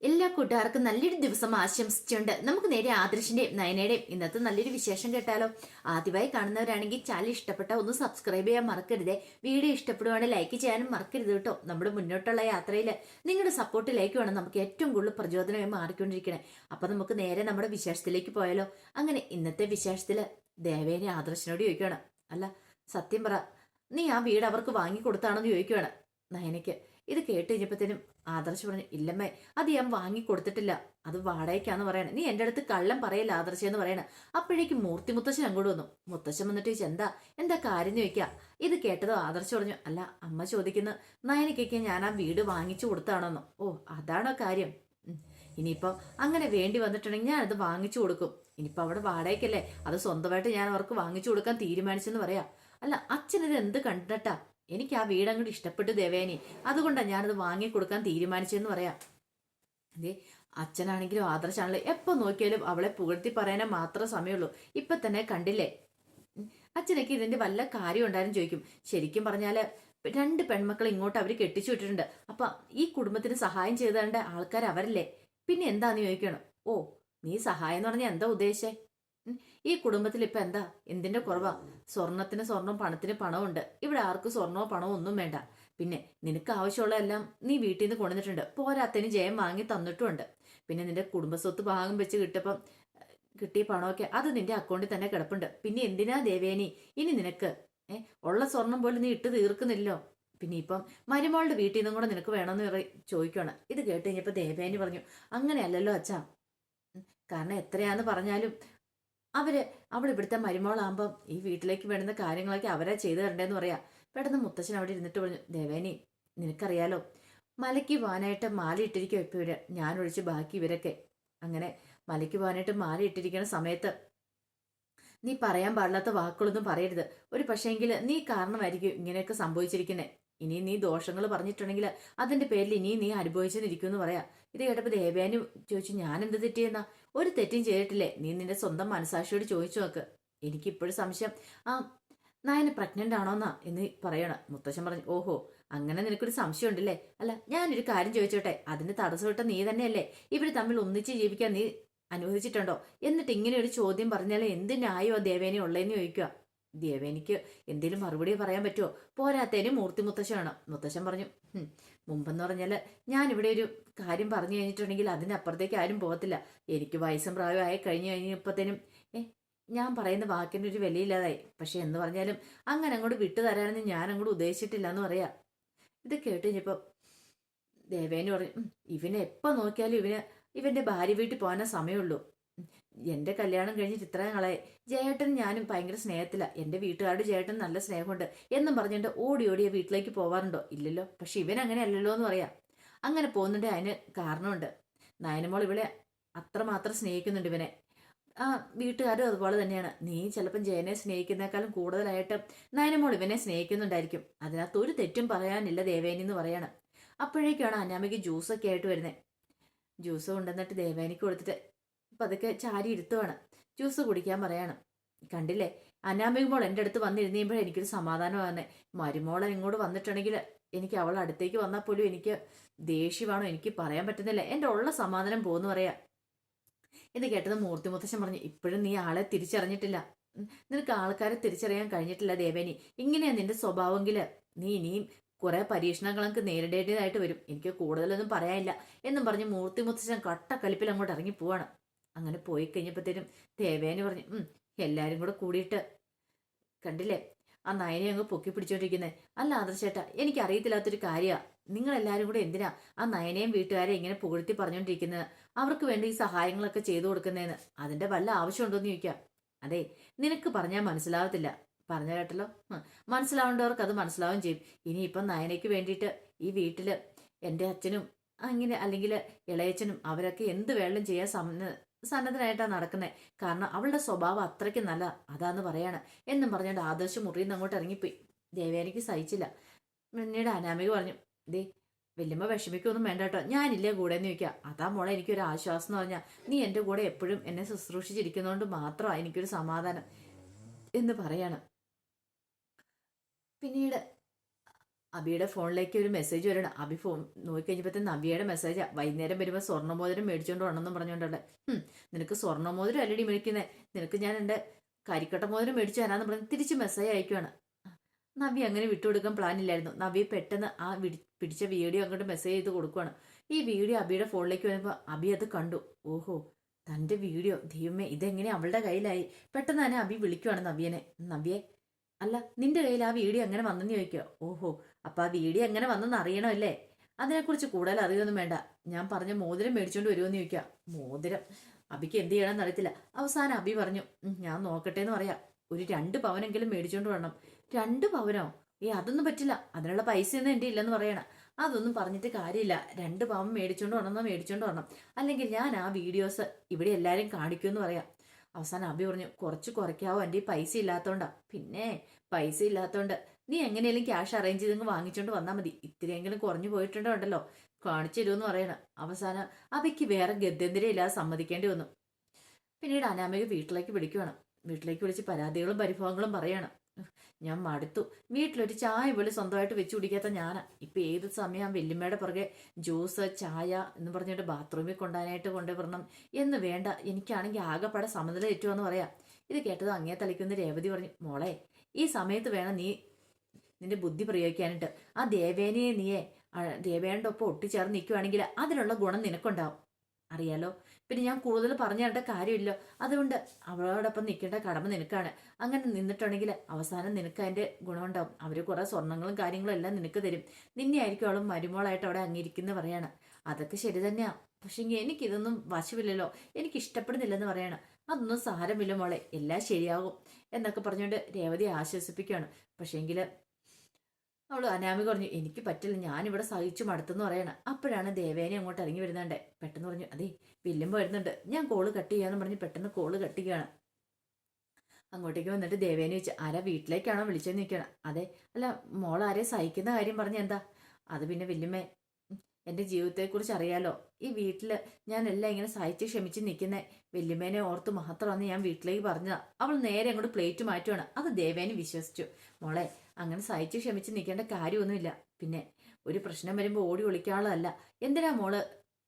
എല്ലാ കൂട്ടുകാർക്കും നല്ലൊരു ദിവസം ആശംസിച്ചുകൊണ്ട് നമുക്ക് നേരെ ആദർശിന്റെയും നയനയുടെയും ഇന്നത്തെ നല്ലൊരു വിശേഷം കേട്ടാലോ. ആദ്യമായി കാണുന്നവരാണെങ്കിൽ ചാനൽ ഇഷ്ടപ്പെട്ട ഒന്ന് സബ്സ്ക്രൈബ് ചെയ്യാൻ മറക്കരുതേ. വീഡിയോ ഇഷ്ടപ്പെടുവാണെങ്കിൽ ലൈക്ക് ചെയ്യാനും മറക്കരുത് കേട്ടോ. നമ്മുടെ മുന്നോട്ടുള്ള യാത്രയിൽ നിങ്ങളുടെ സപ്പോർട്ട് ലൈക്ക് വേണം നമുക്ക് ഏറ്റവും കൂടുതൽ പ്രചോദനമായി മാറിക്കൊണ്ടിരിക്കണേ. അപ്പൊ നമുക്ക് നേരെ നമ്മുടെ വിശേഷത്തിലേക്ക് പോയാലോ. അങ്ങനെ ഇന്നത്തെ വിശേഷത്തില് ദേവേനെ ആദർശിനോട് ചോദിക്കുകയാണ്, അല്ല സത്യം പറ, നീ ആ വീട് അവർക്ക് വാങ്ങിക്കൊടുത്താണെന്ന് ചോദിക്കുകയാണ് നയനയ്ക്ക്. ഇത് കേട്ട് കഴിഞ്ഞപ്പോഴത്തേനും ആദർശ് പറഞ്ഞു, ഇല്ലമ്മേ, അത് ഞാൻ വാങ്ങിക്കൊടുത്തിട്ടില്ല, അത് വാടകയ്ക്കാന്ന് പറയണേ. നീ എൻ്റെ അടുത്ത് കള്ളം പറയല്ല ആദർശ് എന്ന് പറയണേ. അപ്പോഴേക്കും മൂർത്തി മുത്തശ്ശൻ അങ്ങോട്ട് വന്നു. മുത്തശ്ശൻ വന്നിട്ട് ചോദിച്ചു, എന്താ എന്താ കാര്യം ചോദിക്കുക. ഇത് കേട്ടതോ ആദർശ് പറഞ്ഞു, അല്ല അമ്മ ചോദിക്കുന്നു, നയനയ്ക്കൊക്കെ ഞാൻ ആ വീട് വാങ്ങിച്ചു കൊടുത്താണെന്നോ. ഓ അതാണോ കാര്യം. ഇനിയിപ്പോൾ അങ്ങനെ വേണ്ടി വന്നിട്ടുണ്ടെങ്കിൽ ഞാനത് വാങ്ങിച്ചു കൊടുക്കും. ഇനിയിപ്പോൾ അവിടെ വാടകയ്ക്കല്ലേ, അത് സ്വന്തമായിട്ട് ഞാൻ അവർക്ക് വാങ്ങിച്ചു കൊടുക്കാൻ തീരുമാനിച്ചെന്ന് പറയാം. അല്ല അച്ഛനിത് എന്ത് കണ്ടിട്ടാ, എനിക്ക് ആ വീട് അങ്ങോട്ട് ഇഷ്ടപ്പെട്ടു ദേവേനി, അതുകൊണ്ടാണ് ഞാനത് വാങ്ങിക്കൊടുക്കാൻ തീരുമാനിച്ചതെന്ന് പറയാം. അതെ, അച്ഛനാണെങ്കിലും ആദർശാണെങ്കിലും എപ്പോ നോക്കിയാലും അവളെ പുകഴ്ത്തി പറയാനേ മാത്രമേ സമയമുള്ളൂ. ഇപ്പൊ തന്നെ കണ്ടില്ലേ, അച്ഛനൊക്കെ ഇതിന്റെ വല്ല കാര്യം ഉണ്ടായിരുന്നു ചോദിക്കും. ശരിക്കും പറഞ്ഞാല് രണ്ട് പെൺമക്കൾ ഇങ്ങോട്ട് അവര് കെട്ടിച്ചു വിട്ടിട്ടുണ്ട്. അപ്പൊ ഈ കുടുംബത്തിന് സഹായം ചെയ്തേണ്ട ആൾക്കാർ അവരല്ലേ, പിന്നെ എന്താന്ന് ചോദിക്കണം. ഓ നീ സഹായം എന്ന് പറഞ്ഞാൽ എന്താ ഉദ്ദേശിച്ചേ? ഈ കുടുംബത്തിൽ ഇപ്പൊ എന്താ, എന്തിന്റെ കുറവാ? സ്വർണത്തിന് സ്വർണം, പണത്തിന് പണമുണ്ട്. ഇവിടെ ആർക്കും സ്വർണമോ പണമോ ഒന്നും വേണ്ട. പിന്നെ നിനക്ക് ആവശ്യമുള്ള എല്ലാം നീ വീട്ടിൽ നിന്ന് കൊണ്ടുവന്നിട്ടുണ്ട്. പോരാത്തതിന് ജയം വാങ്ങി തന്നിട്ടുമുണ്ട്. പിന്നെ നിന്റെ കുടുംബസ്വത്ത് ഭാഗം വെച്ച് കിട്ടിയ പണമൊക്കെ അത് നിന്റെ അക്കൗണ്ടിൽ തന്നെ കിടപ്പുണ്ട്. പിന്നെ എന്തിനാ ദേവേനി ഇനി നിനക്ക് ഉള്ള സ്വർണം പോലും നീ ഇട്ട് തീർക്കുന്നില്ലോ. പിന്നെ ഇപ്പം മരുമോളുടെ വീട്ടിൽ നിന്നും കൂടെ നിനക്ക് വേണമെന്ന് ചോദിക്കുകയാണ്. ഇത് കേട്ട് കഴിഞ്ഞപ്പോ ദേവേനി പറഞ്ഞു, അങ്ങനെയല്ലല്ലോ അച്ഛാ. കാരണം എത്രയാന്ന് പറഞ്ഞാലും അവൾ ഇവിടുത്തെ മരുമോളാകുമ്പം ഈ വീട്ടിലേക്ക് വേണ്ടുന്ന കാര്യങ്ങളൊക്കെ അവരാ ചെയ്തു തരണ്ടേന്ന് പറയാ. പെട്ടെന്ന് മുത്തച്ഛൻ അവിടെ ഇരുന്നിട്ട് പറഞ്ഞു, ദേവേനി നിനക്കറിയാലോ, മലയ്ക്ക് പോകാനായിട്ട് മാല ഇട്ടിരിക്കും ഇപ്പൊ ഇവര്, ഞാൻ ഒഴിച്ച് ബാക്കി ഇവരൊക്കെ. അങ്ങനെ മലയ്ക്ക് പോകാനായിട്ട് മാല ഇട്ടിരിക്കുന്ന സമയത്ത് നീ പറയാൻ പാടില്ലാത്ത വാക്കുകളൊന്നും പറയരുത്. ഒരു പക്ഷേങ്കിൽ നീ കാരണമായിരിക്കും ഇങ്ങനെയൊക്കെ സംഭവിച്ചിരിക്കുന്നത്. ഇനി നീ ദോഷങ്ങൾ പറഞ്ഞിട്ടുണ്ടെങ്കിൽ അതിന്റെ പേരിൽ ഇനിയും നീ അനുഭവിച്ചെന്നിരിക്കും എന്ന് പറയാ. ഇത് കേട്ടപ്പോൾ ദേവയാനി ചോദിച്ചു, ഞാൻ എന്ത് തെറ്റിയെന്നാ? ഒരു തെറ്റും ചെയ്തിട്ടില്ലേ. നീ നിന്റെ സ്വന്തം മനസാക്ഷിയോട് ചോദിച്ചു നോക്ക്. എനിക്കിപ്പോഴും സംശയം ആ നായന് പ്രഗ്നന്റ് ആണോന്നാ എന്ന് പറയണം. മുത്തശ്ശൻ പറഞ്ഞു, ഓഹോ അങ്ങനെ നിനക്കൊരു സംശയം ഉണ്ടല്ലേ. അല്ല ഞാനൊരു കാര്യം ചോദിച്ചോട്ടെ, അതിന് തടസ്സമിട്ട നീ തന്നെയല്ലേ. ഇവര് തമ്മിൽ ഒന്നിച്ച് ജീവിക്കാൻ നീ അനുവദിച്ചിട്ടുണ്ടോ? എന്നിട്ട് ഇങ്ങനെ ഒരു ചോദ്യം പറഞ്ഞാൽ എന്ത് ന്യായോ ദേവേനെ ഉള്ളതെന്ന് ചോദിക്കുക. ദേവേനിക്ക് എന്തേലും മറുപടി പറയാൻ പറ്റുമോ? പോരാത്തതിന് മൂർത്തി മുത്തശ്ശനാണ്. മുത്തശ്ശൻ പറഞ്ഞു, മുമ്പെന്ന് പറഞ്ഞാല് ഞാൻ ഇവിടെ ഒരു കാര്യം പറഞ്ഞു കഴിഞ്ഞിട്ടുണ്ടെങ്കിൽ അതിനപ്പുറത്തേക്ക് ആരും പോകത്തില്ല. എനിക്ക് വയസ്സും പ്രായമായി കഴിഞ്ഞു കഴിഞ്ഞപ്പോഴത്തേനും ഞാൻ പറയുന്ന വാക്കിന് ഒരു വിലയില്ലാതായി. പക്ഷെ എന്ന് പറഞ്ഞാലും അങ്ങനെ അങ്ങോട്ട് വിട്ടു തരാനൊന്നും ഞാൻ അങ്ങോട്ട് ഉദ്ദേശിച്ചിട്ടില്ല എന്ന് പറയാ. ഇത് കേട്ട് കഴിഞ്ഞപ്പോ ദേവേനി പറഞ്ഞു, ഇവനെ എപ്പോ നോക്കിയാലും ഇവന്റെ ഭാര്യ വീട്ടിൽ പോകാനേ സമയമുള്ളൂ. എന്റെ കല്യാണം കഴിഞ്ഞിട്ട് ഇത്രയും കളയെ ജയേട്ടൻ ഞാനും ഭയങ്കര സ്നേഹത്തില, എന്റെ വീട്ടുകാരുടെ ജയേട്ടൻ നല്ല സ്നേഹമുണ്ട് എന്നും പറഞ്ഞിട്ട് ഓടി ഓടിയ വീട്ടിലേക്ക് പോവാറുണ്ടോ? ഇല്ലല്ലോ. പക്ഷെ ഇവൻ അങ്ങനെ അല്ലല്ലോ എന്ന് പറയാം. അങ്ങനെ പോകുന്നുണ്ട് അതിന് കാരണമുണ്ട്. നയനമോൾ ഇവളെ അത്രമാത്രം സ്നേഹിക്കുന്നുണ്ട് ഇവനെ. ആ വീട്ടുകാരും അതുപോലെ തന്നെയാണ്. നീ ചിലപ്പം ജയനെ സ്നേഹിക്കുന്നേക്കാളും കൂടുതലായിട്ട് നയനമോൾ ഇവനെ സ്നേഹിക്കുന്നുണ്ടായിരിക്കും. അതിനകത്ത് ഒരു തെറ്റും പറയാനില്ല ദേവേനി എന്ന് പറയാണ്. അപ്പോഴേക്കാണ് അനാമിക്ക് ജ്യൂസൊക്കെ ആയിട്ട് വരുന്നത്. ജ്യൂസ് കൊണ്ടുവന്നിട്ട് ദേവേനിക്ക് കൊടുത്തിട്ട് പതുക്കെ ചാരി ഇരുത്തുവാണ്. ജ്യൂസ് കുടിക്കാൻ പറയാണ്. കണ്ടില്ലേ, അനാമിക മോൾ എൻ്റെ അടുത്ത് വന്നിരുന്നപ്പോഴേ എനിക്കൊരു സമാധാനമാകുന്നേ. മരുമോളെ ഇങ്ങോട്ട് വന്നിട്ടുണ്ടെങ്കിൽ എനിക്ക് അവൾ അടുത്തേക്ക് വന്നാൽ പോലും എനിക്ക് ദേഷ്യമാണോ എനിക്ക് പറയാൻ പറ്റുന്നില്ല. എൻ്റെ ഉള്ള സമാധാനം പോകുന്നു പറയാ. ഇത് കേട്ടത് മൂർത്തി മുത്തശ്ശൻ പറഞ്ഞു, ഇപ്പോഴും നീ ആളെ തിരിച്ചറിഞ്ഞിട്ടില്ല. നിനക്ക് ആൾക്കാരെ തിരിച്ചറിയാൻ കഴിഞ്ഞിട്ടില്ല ദേവേനി. ഇങ്ങനെയാ നിന്റെ സ്വഭാവമെങ്കിൽ നീ ഇനിയും കുറെ പരീക്ഷണങ്ങൾക്ക് നേരിടേണ്ടതായിട്ട് വരും. എനിക്ക് കൂടുതലൊന്നും പറയാനില്ല എന്നും പറഞ്ഞ് മൂർത്തി മുത്തശ്ശൻ കട്ടക്കലിപ്പിൽ അങ്ങോട്ട് ഇറങ്ങി പോവാണ്. അങ്ങനെ പോയി കഴിഞ്ഞപ്പോഴത്തേനും ദേവേനി പറഞ്ഞു, എല്ലാരും കൂടെ കൂടിയിട്ട് കണ്ടില്ലേ ആ നയനെ അങ്ങ് പൊക്കി പിടിച്ചോണ്ടിരിക്കുന്നത്. അല്ല ആദർശേട്ടാ, എനിക്ക് അറിയത്തില്ലാത്തൊരു കാര്യമാണ്. നിങ്ങളെല്ലാരും കൂടെ എന്തിനാ ആ നയനെയും വീട്ടുകാരെ ഇങ്ങനെ പുകഴ്ത്തി പറഞ്ഞുകൊണ്ടിരിക്കുന്നത്? അവർക്ക് വേണ്ടി ഈ സഹായങ്ങളൊക്കെ ചെയ്തു കൊടുക്കുന്നതെന്ന് അതിന്റെ വല്ല ആവശ്യമുണ്ടോന്ന് ചോദിക്കാം. അതെ, നിനക്ക് പറഞ്ഞാൽ മനസ്സിലാവത്തില്ല. പറഞ്ഞ കേട്ടല്ലോ, മനസ്സിലാവേണ്ടവർക്ക് അത് മനസ്സിലാവുകയും ചെയ്യും. ഇനിയിപ്പം നയനയ്ക്ക് വേണ്ടിയിട്ട് ഈ വീട്ടില് എൻ്റെ അച്ഛനും അങ്ങനെ അല്ലെങ്കിൽ ഇളയച്ചനും അവരൊക്കെ എന്ത് വേണം ചെയ്യാൻ സന്നദ്ധനായിട്ടാണ് നടക്കുന്നത്. കാരണം അവളുടെ സ്വഭാവം അത്രയ്ക്ക് നല്ല അതാന്ന് പറയാണ് എന്നും പറഞ്ഞുകൊണ്ട് ആദർശം മുറിയിൽ നിന്ന് അങ്ങോട്ട് ഇറങ്ങിപ്പോയി. ദേവേനിക്ക് സഹിച്ചില്ല. പിന്നീട് അനാമിക പറഞ്ഞു, ദേ വല്യമ്മ വിഷമിക്കൊന്നും വേണ്ട കേട്ടോ, ഞാനില്ലേ കൂടെ എന്ന് ചോദിക്കുക. അതാ മോളെ എനിക്കൊരു ആശ്വാസം എന്ന് പറഞ്ഞാൽ നീ എൻ്റെ കൂടെ എപ്പോഴും എന്നെ ശുശ്രൂഷിച്ചിരിക്കുന്നതുകൊണ്ട് മാത്രമാണ് എനിക്കൊരു സമാധാനം എന്ന് പറയാണ്. പിന്നീട് അബിയുടെ ഫോണിലേക്ക് ഒരു മെസ്സേജ് വരണം. അബി ഫോൺ നോക്കിക്കഴിഞ്ഞപ്പോഴത്തേന് നവ്യയുടെ മെസ്സേജാ. വൈകുന്നേരം വരുമ്പോൾ സ്വർണ്ണമോതിരം മേടിച്ചുകൊണ്ട് വരണമെന്നും പറഞ്ഞുകൊണ്ടല്ലേ. നിനക്ക് സ്വർണ്ണമോതിരം അല്ലടി മേടിക്കുന്നത്, നിനക്ക് ഞാൻ എൻ്റെ കരിക്കട്ട മോതിരം മേടിച്ചു തരാമെന്ന് പറഞ്ഞ് തിരിച്ച് മെസ്സേജ് അയക്കുവാണ്. നവ്യ അങ്ങനെ വിട്ടുകൊടുക്കാൻ പ്ലാൻ ഇല്ലായിരുന്നു. നവ്യ പെട്ടെന്ന് ആ പിടിച്ച വീഡിയോ അങ്ങോട്ട് മെസ്സേജ് ചെയ്ത് കൊടുക്കുവാണ്. ഈ വീഡിയോ അബിയുടെ ഫോണിലേക്ക് വരുമ്പോൾ അബി അത് കണ്ടു. ഓഹോ, തൻ്റെ വീഡിയോ, ദൈവമേ ഇതെങ്ങനെ അവളുടെ കയ്യിലായി? പെട്ടെന്ന് തന്നെ അബി വിളിക്കുവാണ് നവ്യനെ. നവ്യെ, അല്ല നിന്റെ കയ്യിൽ ആ വീഡിയോ എങ്ങനെ വന്നെന്ന് ചോദിക്കുക. ഓഹോ, അപ്പൊ ആ വീഡിയോ എങ്ങനെ വന്നെന്ന് അറിയണമല്ലേ? അതിനെക്കുറിച്ച് കൂടുതൽ അറിയൊന്നും വേണ്ട. ഞാൻ പറഞ്ഞ മോതിരം മേടിച്ചോണ്ട് വരുമെന്ന് ചോദിക്കുക. മോതിരം അബിക്ക് എന്ത് ചെയ്യണമെന്ന് അറിയത്തില്ല. അവസാനം അബി പറഞ്ഞു, ഞാൻ നോക്കട്ടെ എന്ന് പറയാം. ഒരു 2 പവനെങ്കിലും മേടിച്ചോണ്ട് വരണം. 2 പവനോ? അതൊന്നും പറ്റില്ല, അതിനുള്ള പൈസയൊന്നും എൻ്റെ ഇല്ലെന്ന് പറയണം. അതൊന്നും പറഞ്ഞിട്ട് കാര്യമില്ല. 2 പവൻ മേടിച്ചോണ്ട് വരണം, അല്ലെങ്കിൽ ഞാൻ ആ വീഡിയോസ് ഇവിടെ എല്ലാവരും കാണിക്കുമെന്ന് പറയാം. അവസാനം അബി പറഞ്ഞു, കുറച്ച് കുറയ്ക്കാവോ, എൻ്റെ പൈസ ഇല്ലാത്തോണ്ടാ. പിന്നെ പൈസ ഇല്ലാത്തോണ്ട് നീ എങ്ങനെയെങ്കിലും ക്യാഷ് അറേഞ്ച് ചെയ്തെങ്കിൽ വാങ്ങിച്ചോണ്ട് വന്നാൽ മതി. ഇത്തിരിയെങ്കിലും കുറഞ്ഞു പോയിട്ടുണ്ടോ, കാണിച്ചു തരുമെന്ന് പറയണം. അവസാനം അബിക്ക് വേറെ ഗത്യന്തരമില്ലാതെ സമ്മതിക്കേണ്ടി വന്നു. പിന്നീട് അനാമിക വീട്ടിലേക്ക് വിളിച്ച് പരാതികളും പരിഭവങ്ങളും പറയണം. ഞാൻ മടുത്തു. വീട്ടിലൊരു ചായ പോലും സ്വന്തമായിട്ട് വെച്ച് കുടിക്കാത്ത ഞാനാ. ഇപ്പൊ ഏത് സമയം വല്യമ്മയുടെ പുറകെ ജ്യൂസ് ചായ എന്ന് പറഞ്ഞിട്ട് ബാത്റൂമിൽ കൊണ്ടുപോകാനായിട്ട് കൊണ്ടുവരണം എന്ന് വേണ്ട. എനിക്കാണെങ്കിൽ ആകെപ്പാടെ സമനില തെറ്റുമെന്ന് പറയാം. ഇത് കേട്ടത് അങ്ങേ തളിക്കുന്ന രേവതി പറഞ്ഞു, മോളെ ഈ സമയത്ത് വേണം നീ നിന്റെ ബുദ്ധി പ്രയോഗിക്കാനായിട്ട്. ആ ദേവേനയെ നീയെ ദേവേന്റെ ഒപ്പം ഒട്ടിച്ചേർന്ന് നിൽക്കുവാണെങ്കിൽ അതിനുള്ള ഗുണം നിനക്കുണ്ടാവും, അറിയാലോ. പിന്നെ ഞാൻ കൂടുതൽ പറഞ്ഞു തരേണ്ട കാര്യമില്ലോ. അതുകൊണ്ട് അവളോടൊപ്പം നിൽക്കേണ്ട കടമ നിനക്കാണ്. അങ്ങനെ നിന്നിട്ടുണ്ടെങ്കിൽ അവസാനം നിനക്ക് അതിൻ്റെ ഗുണമുണ്ടാവും. അവർ കുറേ സ്വർണ്ണങ്ങളും കാര്യങ്ങളും എല്ലാം നിനക്ക് തരും. നിന്നെ ആയിരിക്കും അവളും മരുമോളായിട്ട് അവിടെ അങ്ങിരിക്കുന്ന പറയണം. അതൊക്കെ ശരി തന്നെയാ, പക്ഷേ എനിക്കിതൊന്നും വശമില്ലല്ലോ, എനിക്ക് ഇഷ്ടപ്പെടുന്നില്ലെന്ന് പറയണം. അതൊന്നും സാരമില്ല മോളെ, എല്ലാം ശരിയാകും എന്നൊക്കെ പറഞ്ഞുകൊണ്ട് രേവതി ആശ്വസിപ്പിക്കുകയാണ്. പക്ഷേങ്കിൽ അവൾ അനാമിക പറഞ്ഞു, എനിക്ക് പറ്റില്ല, ഞാനിവിടെ സഹിച്ചു മടുത്തെന്ന് പറയണം. അപ്പോഴാണ് ദേവേനെ അങ്ങോട്ട് ഇറങ്ങി വരുന്നുണ്ട്. പെട്ടെന്ന് പറഞ്ഞു, അതെ വില്ലുമ്പോൾ വരുന്നുണ്ട്, ഞാൻ കോള് കട്ട് ചെയ്യാന്ന് പറഞ്ഞ് പെട്ടെന്ന് കോള് കട്ട് ചെയ്യുകയാണ്. അങ്ങോട്ടേക്ക് വന്നിട്ട് ദേവേനെ വെച്ച്, ആരാ വീട്ടിലേക്കാണോ വിളിച്ചെന്ന് നിൽക്കണം. അതെ, അല്ല മോൾ ആരെ സഹിക്കുന്ന കാര്യം പറഞ്ഞ എന്താ? അത് പിന്നെ വല്യമ്മേ, എൻ്റെ ജീവിതത്തെക്കുറിച്ച് അറിയാലോ. ഈ വീട്ടിൽ ഞാൻ എല്ലാം ഇങ്ങനെ സഹിച്ച് ക്ഷമിച്ച് നിൽക്കുന്ന വല്യമ്മേനെ ഓർത്ത് മാത്രമാണ് ഞാൻ വീട്ടിലേക്ക് പറഞ്ഞതാ. അവൾ നേരെ അങ്ങോട്ട് പ്ലേറ്റ് മാറ്റുവാണ്. അത് ദേവേനെ വിശ്വസിച്ചു. മോളെ അങ്ങനെ സഹിച്ച് ക്ഷമിച്ച് നിൽക്കേണ്ട കാര്യമൊന്നുമില്ല. പിന്നെ ഒരു പ്രശ്നം വരുമ്പോൾ ഓടി ഒളിക്കാനുള്ളതല്ല. എന്തിനാ മോള്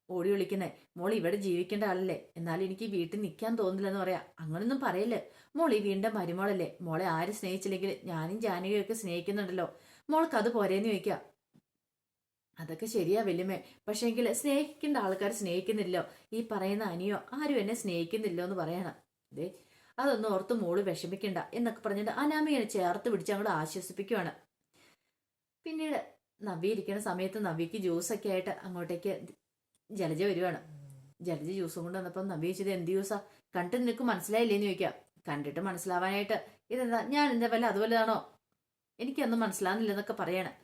ഓടി ഒളിക്കുന്നേ? മോൾ ഇവിടെ ജീവിക്കേണ്ട ആളല്ലേ. എന്നാലും എനിക്ക് ഈ വീട്ടിൽ നിൽക്കാൻ തോന്നില്ലെന്ന് പറയാം. അങ്ങനൊന്നും പറയല്ലേ. മോൾ ഈ വീടിൻ്റെ മരുമോളല്ലേ. മോളെ ആര് സ്നേഹിച്ചില്ലെങ്കിൽ ഞാനും ജാനകിയൊക്കെ സ്നേഹിക്കുന്നുണ്ടല്ലോ. മോൾക്ക് അത് പോരേന്ന് ചോദിക്കുക. അതൊക്കെ ശരിയാ വല്യമ്മേ, പക്ഷേങ്കിൽ സ്നേഹിക്കേണ്ട ആൾക്കാർ സ്നേഹിക്കുന്നില്ലോ. ഈ പറയുന്ന അനിയോ ആരും എന്നെ സ്നേഹിക്കുന്നില്ലോ എന്ന് പറയണം. അതെ, അതൊന്നും ഓർത്ത് മോള് വിഷമിക്കണ്ട എന്നൊക്കെ പറഞ്ഞിട്ട് അനാമികനെ ചേർത്ത് പിടിച്ച് അങ്ങോട്ട് ആശ്വസിപ്പിക്കുവാണ്. പിന്നീട് നവ്യ ഇരിക്കുന്ന സമയത്ത് നവ്യക്ക് ജ്യൂസൊക്കെ ആയിട്ട് അങ്ങോട്ടേക്ക് ജലജ വരുവാണ്. ജലജ ജ്യൂസും കൊണ്ട് വന്നപ്പോൾ നവ്യ ചോദിച്ചത്, എന്ത് ജ്യൂസാ? കണ്ടിട്ട് നിനക്ക് മനസ്സിലായില്ലേന്ന് ചോദിക്കാം. കണ്ടിട്ട് മനസ്സിലാവാനായിട്ട് ഇതെന്താ, ഞാൻ എന്താ വല്ല അതുപോലെതാണോ? എനിക്കൊന്നും മനസ്സിലാവുന്നില്ലെന്നൊക്കെ പറയണം.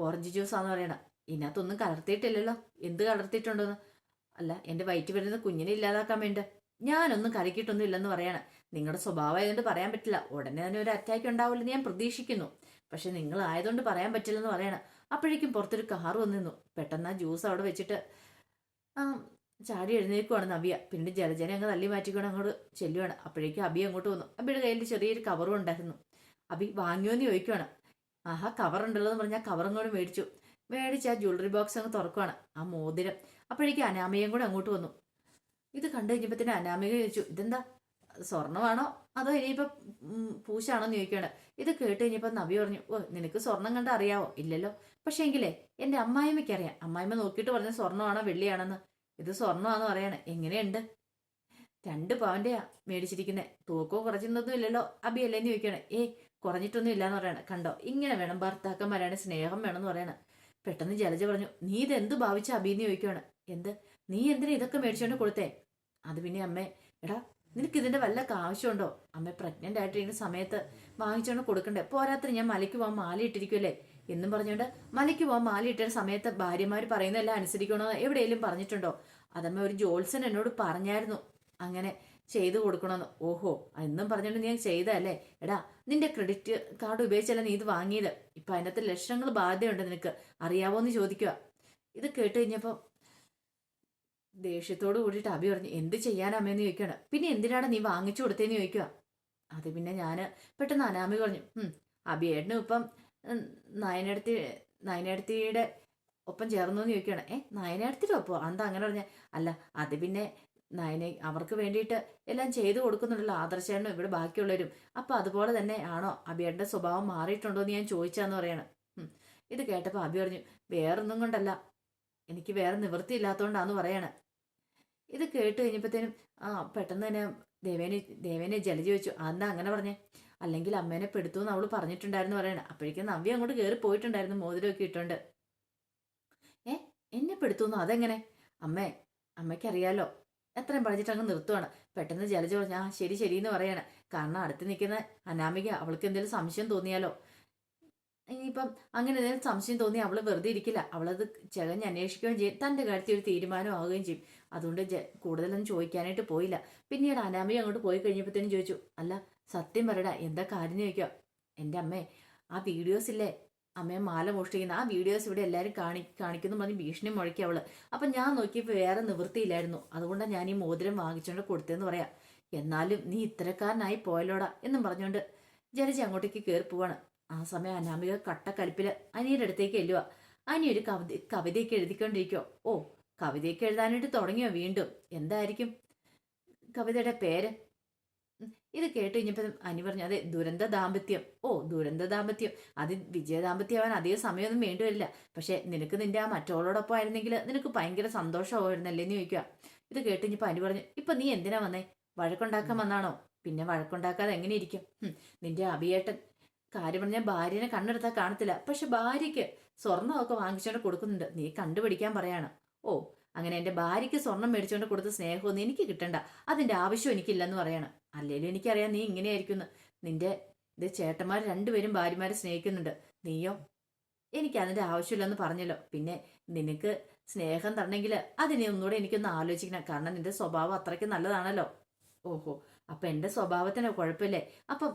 ഓറഞ്ച് ജ്യൂസാന്ന് പറയണം. ഇതിനകത്തൊന്നും കലർത്തിയിട്ടില്ലല്ലോ. എന്ത് കലർത്തിയിട്ടുണ്ടോന്ന്? അല്ല, എൻ്റെ വയറ്റിൽ വരുന്ന കുഞ്ഞിനെ ഇല്ലാതാക്കാൻ വേണ്ടി ഞാനൊന്നും കലക്കിയിട്ടൊന്നും ഇല്ലെന്ന് പറയണം. നിങ്ങളുടെ സ്വഭാവം ആയതുകൊണ്ട് പറയാൻ പറ്റില്ല. ഉടനെ തന്നെ ഒരു അറ്റാക്ക് ഉണ്ടാവില്ലെന്ന് ഞാൻ പ്രതീക്ഷിക്കുന്നു. പക്ഷെ നിങ്ങൾ ആയതുകൊണ്ട് പറയാൻ പറ്റില്ലെന്ന് പറയണം. അപ്പോഴേക്കും പുറത്തൊരു കാറ് വന്നു നിന്നു. പെട്ടെന്ന് ആ ജ്യൂസ് അവിടെ വെച്ചിട്ട് ചാടി എഴുന്നേൽക്കുവാണ് നവ്യ. പിന്നീട് ജലജനെ അങ്ങ് തള്ളി മാറ്റിക്കൊണ്ട് അങ്ങോട്ട് ചെല്ലുവാണ്. അപ്പോഴേക്കും അബി അങ്ങോട്ട് വന്നു. അബിയുടെ കയ്യിൽ ചെറിയൊരു കവറും ഉണ്ടായിരുന്നു. അബി വാങ്ങിയോന്ന് ചോദിക്കുവാണ്. ആഹാ, കവറുണ്ടല്ലോ എന്ന് പറഞ്ഞാൽ കവറങ്ങോട്ട് മേടിച്ച് ആ ജ്വല്ലറി ബോക്സ് അങ്ങ് തുറക്കുവാണ്. ആ മോതിരം. അപ്പോഴേക്കും അനാമയും കൂടെ അങ്ങോട്ട് വന്നു. ഇത് കണ്ടു കഴിഞ്ഞപ്പോഴത്തേന് അനാമിക ചോദിച്ചു, ഇതെന്താ സ്വർണ്ണമാണോ അതോ ഇനിയിപ്പോൾ പൂശാണോ എന്ന് ചോദിക്കുകയാണ്. ഇത് കേട്ട് കഴിഞ്ഞപ്പോൾ നവ്യ പറഞ്ഞു, ഓ നിനക്ക് സ്വർണം കണ്ട അറിയാവോ? ഇല്ലല്ലോ. പക്ഷേ എങ്കിലേ എൻ്റെ അമ്മായിമ്മയ്ക്ക് അറിയാം. അമ്മായിമ്മ നോക്കിയിട്ട് പറഞ്ഞ സ്വർണ്ണമാണോ വെള്ളിയാണെന്ന്. ഇത് സ്വർണ്ണമാണെന്ന് പറയാണ്. എങ്ങനെയുണ്ട്? 2 പവൻ്റെയാ മേടിച്ചിരിക്കുന്നത്. തൂക്കവും കുറച്ചിട്ടൊന്നും ഇല്ലല്ലോ അബി അല്ലേന്ന് ചോദിക്കുകയാണ്. കുറഞ്ഞിട്ടൊന്നും ഇല്ലാന്ന് പറയണം. കണ്ടോ, ഇങ്ങനെ വേണം ഭർത്താക്കന്മാരാണ്, സ്നേഹം വേണമെന്ന് പറയണം. പെട്ടെന്ന് ജലജ പറഞ്ഞു, നീ ഇതെന്ത് ഭാവിച്ച അബീന്ന് ചോദിക്കുകയാണ്. നീ എന്തിനാ ഇതൊക്കെ മേടിച്ചോണ്ട് കൊടുത്തേ? അത് പിന്നെ അമ്മേ, എടാ നിനക്ക് ഇതിന്റെ വല്ല ആവശ്യമുണ്ടോ? അമ്മ പ്രഗ്നന്റ് ആയിട്ടിരിക്കുന്ന സമയത്ത് വാങ്ങിച്ചോണ്ട് കൊടുക്കണ്ടേ? പോരാത്തിന് ഞാൻ മലയ്ക്ക് പോകാൻ മാല ഇട്ടിരിക്കുമല്ലേ എന്നും പറഞ്ഞുകൊണ്ട് മലയ്ക്ക് പോകാൻ മാല ഇട്ട സമയത്ത് ഭാര്യമാർ പറയുന്നതെല്ലാം അനുസരിക്കണമെന്ന് എവിടെയെങ്കിലും പറഞ്ഞിട്ടുണ്ടോ? അതമ്മ ഒരു ജോത്സൻ എന്നോട് പറഞ്ഞായിരുന്നു അങ്ങനെ ചെയ്തു കൊടുക്കണമെന്ന്. ഓഹോ, എന്നും പറഞ്ഞുകൊണ്ട് നീ ചെയ്തല്ലേ? എടാ നിന്റെ ക്രെഡിറ്റ് കാർഡ് ഉപയോഗിച്ചല്ല നീ ഇത് വാങ്ങിയത്. ഇപ്പൊ അതിനകത്ത് ലക്ഷങ്ങൾ ബാധ്യതയുണ്ട് നിനക്ക്, അറിയാവോന്ന് ചോദിക്കുക. ഇത് കേട്ട് കഴിഞ്ഞപ്പോൾ ദേഷ്യത്തോട് കൂടിയിട്ട് അബി പറഞ്ഞു, എന്ത് ചെയ്യാനമ്മയെന്ന് ചോദിക്കുകയാണ്. പിന്നെ എന്തിനാണ് നീ വാങ്ങിച്ചു കൊടുത്തേന്ന് ചോദിക്കുക. അത് പിന്നെ ഞാൻ പെട്ടെന്ന് അനാമി പറഞ്ഞു, അബിയേട്ടനും ഇപ്പം നയനേടത്തിയുടെ ഒപ്പം ചേർന്നു എന്ന് ചോദിക്കുകയാണ്. നയനേടത്തിയുടെ ഒപ്പം എന്താ അങ്ങനെ പറഞ്ഞ? അല്ല അത് പിന്നെ അവർക്ക് വേണ്ടിയിട്ട് എല്ലാം ചെയ്തു കൊടുക്കുന്നുണ്ടല്ലോ ആദർശേണ്ണും ഇവിടെ ബാക്കിയുള്ളവരും. അപ്പൊ അതുപോലെ തന്നെ ആണോ അബിയേട്ടന്റെ സ്വഭാവം മാറിയിട്ടുണ്ടോ എന്ന് ഞാൻ ചോദിച്ചാന്ന് പറയണം. ഇത് കേട്ടപ്പോൾ അബി പറഞ്ഞു, വേറൊന്നും കൊണ്ടല്ല, എനിക്ക് വേറെ നിവൃത്തിയില്ലാത്തതുകൊണ്ടാന്ന് പറയാണ്. ഇത് കേട്ട് കഴിഞ്ഞപ്പോഴത്തേനും പെട്ടെന്ന് തന്നെ ദേവേനെ ജലജ വെച്ചു. അതെന്താ അങ്ങനെ പറഞ്ഞേ? അല്ലെങ്കിൽ അമ്മേനെ പെടുത്തുമെന്ന് അവള് പറഞ്ഞിട്ടുണ്ടായിരുന്നു പറയണം. അപ്പോഴേക്കും നവ്യ അങ്ങോട്ട് കയറി പോയിട്ടുണ്ടായിരുന്നു മോതിരമൊക്കെ ഇട്ടുണ്ട്. എന്നെ പെടുത്തുന്നു? അതെങ്ങനെ? അമ്മയ്ക്കറിയാലോ, എത്രയും പഠിച്ചിട്ട് അങ്ങ് നിർത്തുവാണ്. പെട്ടെന്ന് ജലജ പറഞ്ഞു, ശരി ശരി എന്ന് പറയാണ്. കാരണം അടുത്ത് നിൽക്കുന്ന അനാമിക, അവൾക്ക് എന്തെങ്കിലും സംശയം തോന്നിയാലോ? ഇനിയിപ്പം അങ്ങനെ എന്തെങ്കിലും സംശയം തോന്നി അവള് വെറുതെ ഇരിക്കില്ല, അവളത് ചകഞ്ഞ് അന്വേഷിക്കുകയും ചെയ്യും, തൻ്റെ കാര്യത്തിൽ ഒരു തീരുമാനം ആവുകയും ചെയ്യും. അതുകൊണ്ട് കൂടുതലൊന്നും ചോദിക്കാനായിട്ട് പോയില്ല. പിന്നീട് അനാമിക അങ്ങോട്ട് പോയി കഴിഞ്ഞപ്പോഴത്തേനും ചോദിച്ചു, അല്ല സത്യം പറയടാ, എന്താ കാര്യം ചോദിക്കുക? എൻ്റെ അമ്മേ, ആ വീഡിയോസ് ഇല്ലേ, അമ്മയെ മാല മോഷ്ടിക്കുന്ന ആ വീഡിയോസ് ഇവിടെ എല്ലാവരും കാണിക്കുന്നു പറഞ്ഞ് ഭീഷണി മുഴക്കി അവള്. അപ്പം ഞാൻ നോക്കിയപ്പോൾ വേറെ നിവൃത്തിയില്ലായിരുന്നു, അതുകൊണ്ടാണ് ഞാൻ ഈ മോതിരം വാങ്ങിച്ചുകൊണ്ട് കൊടുത്തതെന്ന് പറയാം. എന്നാലും നീ ഇത്തരക്കാരനായി പോയല്ലോടാ എന്നും പറഞ്ഞുകൊണ്ട് ജലജ അങ്ങോട്ടേക്ക് കയറി പോവാണ്. ആ സമയം അനാമിക കട്ടക്കലിപ്പില് അനിയുടെ അടുത്തേക്ക് എല്ലുക. അനി ഒരു കവിതയൊക്കെ എഴുതിക്കൊണ്ടിരിക്കോ. കവിതയൊക്കെ എഴുതാനായിട്ട് തുടങ്ങിയോ വീണ്ടും? എന്തായിരിക്കും കവിതയുടെ പേര്? ഇത് കേട്ട് കഴിഞ്ഞപ്പോൾ അനി പറഞ്ഞു, അതെ ദുരന്ത ദാമ്പത്യം. ദുരന്ത ദാമ്പത്യം, അത് വിജയ ദാമ്പത്യം ആവാൻ അധികം സമയമൊന്നും വേണ്ടി വരില്ല. പക്ഷെ നിനക്ക് നിന്റെ ആ മറ്റോളോടൊപ്പം ആയിരുന്നെങ്കിൽ നിനക്ക് ഭയങ്കര സന്തോഷമായിരുന്നല്ലേ എന്ന് ചോദിക്കുക. ഇത് കേട്ട് കഴിഞ്ഞപ്പോൾ അനി പറഞ്ഞു, ഇപ്പൊ നീ എന്തിനാ വന്നേ? വഴക്കുണ്ടാക്കാൻ വന്നാണോ? പിന്നെ വഴക്കുണ്ടാക്കാതെ എങ്ങനെ ഇരിക്കും? നിന്റെ അഭിയേട്ടൻ കാര്യം പറഞ്ഞാൽ ഭാര്യനെ കണ്ണെടുത്താൽ കാണത്തില്ല, പക്ഷെ ഭാര്യയ്ക്ക് സ്വർണ്ണമൊക്കെ വാങ്ങിച്ചുകൊണ്ട് കൊടുക്കുന്നുണ്ട്, നീ കണ്ടുപിടിക്കാൻ പറയാണ്. അങ്ങനെ എൻ്റെ ഭാര്യയ്ക്ക് സ്വർണം മേടിച്ചുകൊണ്ട് കൊടുത്ത സ്നേഹമൊന്നും എനിക്ക് കിട്ടണ്ട, അതിൻ്റെ ആവശ്യം എനിക്കില്ലെന്ന് പറയാണ്. അല്ലേലും എനിക്കറിയാം നീ ഇങ്ങനെയായിരിക്കുന്നു. നിന്റെ ചേട്ടന്മാർ രണ്ടുപേരും ഭാര്യമാരെ സ്നേഹിക്കുന്നുണ്ട്, നീയോ? എനിക്ക് അതിൻ്റെ ആവശ്യമില്ലെന്ന് പറഞ്ഞല്ലോ. പിന്നെ നിനക്ക് സ്നേഹം തരണമെങ്കിൽ അതിനെ ഒന്നുകൂടെ എനിക്കൊന്ന് ആലോചിക്കണം, കാരണം നിന്റെ സ്വഭാവം അത്രയ്ക്ക് നല്ലതാണല്ലോ. അപ്പൊ എൻ്റെ സ്വഭാവത്തിന് കുഴപ്പമില്ലേ? അപ്പം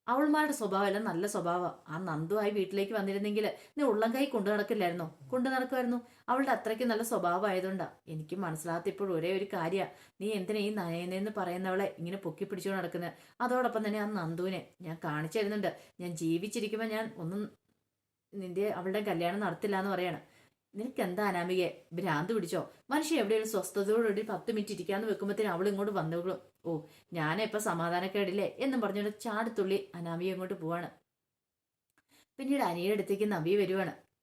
അവൾമാരുടെ സ്വഭാവം എല്ലാം നല്ല സ്വഭാവം. ആ നന്ദുവായി വീട്ടിലേക്ക് വന്നിരുന്നെങ്കിൽ നീ ഉള്ളം കൈ കൊണ്ടു നടക്കില്ലായിരുന്നോ? കൊണ്ടു നടക്കുമായിരുന്നു. അവളുടെ അത്രയ്ക്ക് നല്ല സ്വഭാവം ആയതുകൊണ്ടാ. എനിക്ക് മനസ്സിലാത്ത ഇപ്പോൾ ഒരേ ഒരു കാര്യമാണ്, നീ എന്തിനാ ഈ നയനെന്ന് പറയുന്നവളെ ഇങ്ങനെ പൊക്കി പിടിച്ചുകൊണ്ട് നടക്കുന്നത്? അതോടൊപ്പം തന്നെ ആ നന്ദുവിനെ ഞാൻ കാണിച്ചു തരുന്നുണ്ട്, ഞാൻ ജീവിച്ചിരിക്കുമ്പോൾ ഞാൻ ഒന്നും അവളുടെ കല്യാണം നടത്തില്ല എന്ന് പറയാണ്. നിനക്ക് എന്താ അനാമികയെ, ഭ്രാന്ത് പിടിച്ചോ? മനുഷ്യ എവിടെയുള്ള സ്വസ്ഥതയോടുകൂടി 10 മിനിറ്റ് ഇരിക്കാന്ന് വെക്കുമ്പോഴത്തേനും അവൾ ഇങ്ങോട്ട് വന്നോളൂ. ഞാനിപ്പോ സമാധാനക്കേടില്ലേ എന്നും പറഞ്ഞുകൊണ്ട് ചാടിത്തുള്ളി അനാമിക ഇങ്ങോട്ട് പോവാണ്. പിന്നീട് അനിയുടെ അടുത്തേക്ക്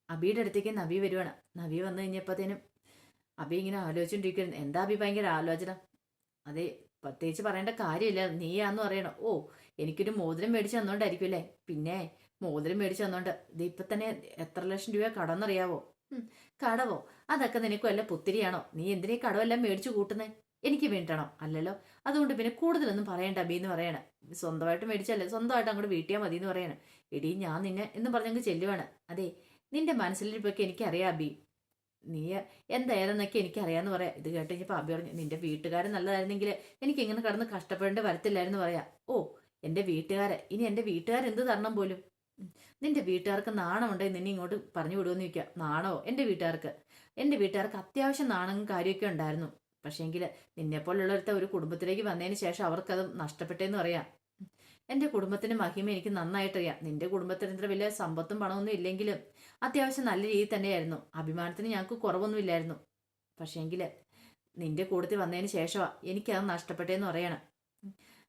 അബിയുടെ അടുത്തേക്ക് നബി വരുവാണ്. നബി വന്നു കഴിഞ്ഞപ്പോഴത്തേനും അബി ഇങ്ങനെ ആലോചിച്ചോണ്ടിരിക്കുന്നു. എന്താ അബി ഭയങ്കര ആലോചന? അതെ, പ്രത്യേകിച്ച് പറയേണ്ട കാര്യമില്ല, നീയാന്ന് പറയണോ? എനിക്കൊരു മോതിരം മേടിച്ചു തന്നോണ്ടായിരിക്കും അല്ലേ? പിന്നെ മോതിരം മേടിച്ചു തന്നോണ്ട് ഇത് ഇപ്പൊ തന്നെ എത്ര ലക്ഷം രൂപ കടമെന്നറിയാവോ? കടവോ? അതൊക്കെ നിനക്ക് വല്ല പുത്തിരിയാണോ? നീ എന്തിനീ കടവെല്ലാം മേടിച്ചു കൂട്ടുന്നേ? എനിക്ക് വേണ്ടിട്ടാണോ? അല്ലല്ലോ. അതുകൊണ്ട് പിന്നെ കൂടുതലൊന്നും പറയണ്ട അബി എന്ന് പറയണ. സ്വന്തമായിട്ട് മേടിച്ചല്ലേ, സ്വന്തമായിട്ട് അങ്ങോട്ട് വീട്ടിയാൽ മതി എന്ന് പറയണ. എടീ ഞാൻ നിന്നെ എന്ന് പറഞ്ഞങ്ങ് ചെല്ലുവാണ്. അതെ, നിന്റെ മനസ്സിലിരിപ്പൊക്കെ എനിക്കറിയാം അബി, നീ എന്തായാലെന്നൊക്കെ എനിക്കറിയാന്ന് പറയാം. ഇത് കേട്ട് കഴിഞ്ഞപ്പോൾ അബി പറഞ്ഞു, നിന്റെ വീട്ടുകാരൻ നല്ലതായിരുന്നെങ്കിൽ എനിക്ക് ഇങ്ങനെ കടന്ന് കഷ്ടപ്പെടേണ്ടി വരത്തില്ലായിരുന്നു പറയാ. എന്റെ വീട്ടുകാരെ, ഇനി എന്റെ വീട്ടുകാരെന്ത് തരണം പോലും? നിന്റെ വീട്ടുകാർക്ക് നാണമുണ്ടെങ്കിൽ നിന്നെ ഇങ്ങോട്ട് പറഞ്ഞു വിടുമെന്ന് ചോദിക്കുക. നാണോ? എൻ്റെ വീട്ടുകാർക്ക് അത്യാവശ്യം നാണവും കാര്യമൊക്കെ ഉണ്ടായിരുന്നു. പക്ഷേങ്കിൽ നിന്നെപ്പോലുള്ളവരുടെ ഒരു കുടുംബത്തിലേക്ക് വന്നതിന് ശേഷം അവർക്കത് നഷ്ടപ്പെട്ടെന്ന് പറയാം. എൻ്റെ കുടുംബത്തിന്റെ മഹിമ എനിക്ക് നന്നായിട്ടറിയാം. നിന്റെ കുടുംബത്തിന് ഇത്ര വലിയ സമ്പത്തും പണമൊന്നും ഇല്ലെങ്കിലും അത്യാവശ്യം നല്ല രീതിയിൽ തന്നെയായിരുന്നു. അഭിമാനത്തിന് ഞങ്ങൾക്ക് കുറവൊന്നും ഇല്ലായിരുന്നു. പക്ഷേങ്കിൽ നിന്റെ കൂട്ടത്തിൽ വന്നതിന് ശേഷമാണ് എനിക്കത് നഷ്ടപ്പെട്ടെന്ന് പറയണം.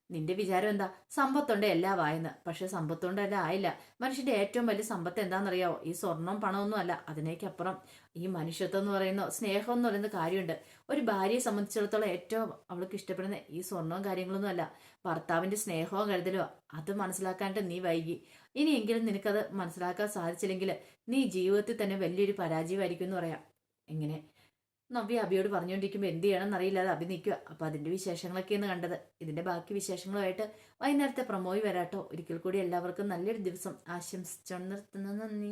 നിന്റെ വിചാരം എന്താ? സമ്പത്തുണ്ട് എല്ലാം ആയെന്ന്. പക്ഷെ സമ്പത്തുകൊണ്ട് എല്ലാം ആയില്ല. മനുഷ്യന്റെ ഏറ്റവും വലിയ സമ്പത്ത് എന്താണെന്നറിയാവോ? ഈ സ്വർണം പണമൊന്നും അല്ല, അതിനേക്കപ്പുറം ഈ മനുഷ്യത്വം എന്ന് പറയുന്ന സ്നേഹം എന്ന് പറയുന്ന കാര്യമുണ്ട്. ഒരു ഭാര്യയെ സംബന്ധിച്ചിടത്തോളം ഏറ്റവും അവൾക്ക് ഇഷ്ടപ്പെടുന്ന ഈ സ്വർണവും കാര്യങ്ങളൊന്നും അല്ല, ഭർത്താവിന്റെ സ്നേഹവും കരുതലോ. അത് മനസ്സിലാക്കാനായിട്ട് നീ വൈകി. ഇനിയെങ്കിലും നിനക്കത് മനസ്സിലാക്കാൻ സാധിച്ചില്ലെങ്കിൽ നീ ജീവിതത്തിൽ തന്നെ വലിയൊരു പരാജയമായിരിക്കും എന്ന് പറയാം. എങ്ങനെ? നവ്യ അബിയോട് പറഞ്ഞുകൊണ്ടിരിക്കുമ്പോൾ എന്ത് ചെയ്യണമെന്ന് അറിയില്ലാതെ അബി നിൽക്കുക. അപ്പോൾ അതിൻ്റെ വിശേഷങ്ങളൊക്കെയാണ് കണ്ടത്. ഇതിൻ്റെ ബാക്കി വിശേഷങ്ങളുമായിട്ട് വൈകുന്നേരത്തെ പ്രൊമോയി വരാട്ടോ. ഒരിക്കൽ കൂടി എല്ലാവർക്കും നല്ലൊരു ദിവസം ആശംസിച്ചു നിർത്തുന്നു. നന്ദി.